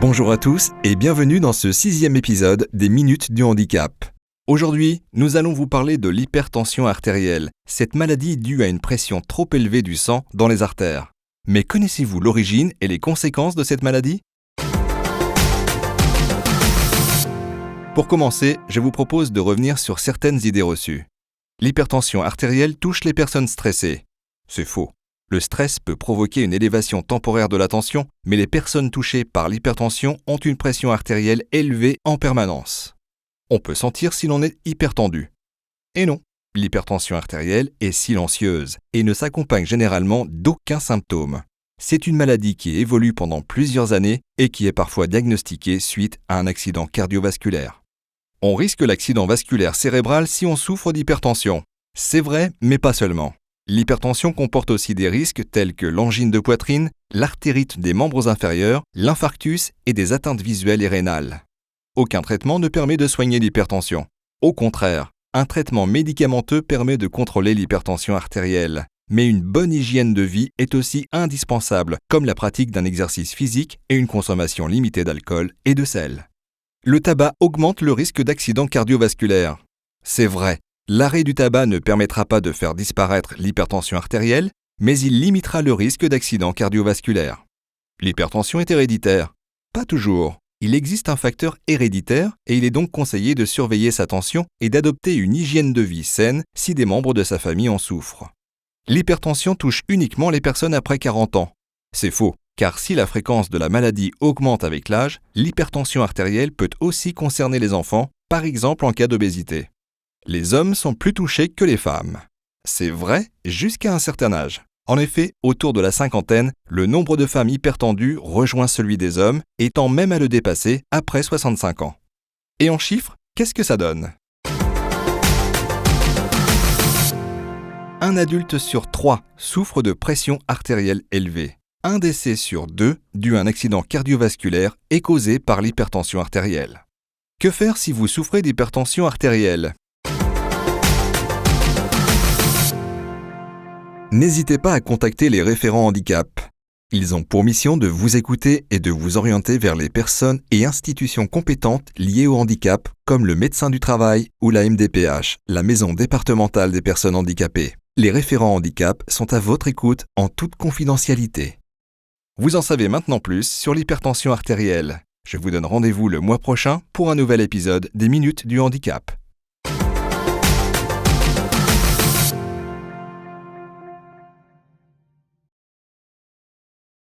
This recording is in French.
Bonjour à tous et bienvenue dans ce 6e épisode des Minutes du Handicap. Aujourd'hui, nous allons vous parler de l'hypertension artérielle, cette maladie due à une pression trop élevée du sang dans les artères. Mais connaissez-vous l'origine et les conséquences de cette maladie ? Pour commencer, je vous propose de revenir sur certaines idées reçues. L'hypertension artérielle touche les personnes stressées. C'est faux. Le stress peut provoquer une élévation temporaire de la tension, mais les personnes touchées par l'hypertension ont une pression artérielle élevée en permanence. On peut sentir si l'on est hypertendu. Et non, l'hypertension artérielle est silencieuse et ne s'accompagne généralement d'aucun symptôme. C'est une maladie qui évolue pendant plusieurs années et qui est parfois diagnostiquée suite à un accident cardiovasculaire. On risque l'accident vasculaire cérébral si on souffre d'hypertension. C'est vrai, mais pas seulement. L'hypertension comporte aussi des risques tels que l'angine de poitrine, l'artérite des membres inférieurs, l'infarctus et des atteintes visuelles et rénales. Aucun traitement ne permet de soigner l'hypertension. Au contraire, un traitement médicamenteux permet de contrôler l'hypertension artérielle. Mais une bonne hygiène de vie est aussi indispensable, comme la pratique d'un exercice physique et une consommation limitée d'alcool et de sel. Le tabac augmente le risque d'accident cardiovasculaire. C'est vrai. L'arrêt du tabac ne permettra pas de faire disparaître l'hypertension artérielle, mais il limitera le risque d'accident cardiovasculaire. L'hypertension est héréditaire. Pas toujours. Il existe un facteur héréditaire et il est donc conseillé de surveiller sa tension et d'adopter une hygiène de vie saine si des membres de sa famille en souffrent. L'hypertension touche uniquement les personnes après 40 ans. C'est faux, car si la fréquence de la maladie augmente avec l'âge, l'hypertension artérielle peut aussi concerner les enfants, par exemple en cas d'obésité. Les hommes sont plus touchés que les femmes. C'est vrai jusqu'à un certain âge. En effet, autour de la cinquantaine, le nombre de femmes hypertendues rejoint celui des hommes, étant même à le dépasser après 65 ans. Et en chiffres, qu'est-ce que ça donne ? Un adulte sur 3 souffre de pression artérielle élevée. Un décès sur 2 dû à un accident cardiovasculaire est causé par l'hypertension artérielle. Que faire si vous souffrez d'hypertension artérielle ? N'hésitez pas à contacter les référents handicap. Ils ont pour mission de vous écouter et de vous orienter vers les personnes et institutions compétentes liées au handicap, comme le médecin du travail ou la MDPH, la Maison départementale des personnes handicapées. Les référents handicap sont à votre écoute en toute confidentialité. Vous en savez maintenant plus sur l'hypertension artérielle. Je vous donne rendez-vous le mois prochain pour un nouvel épisode des Minutes du Handicap.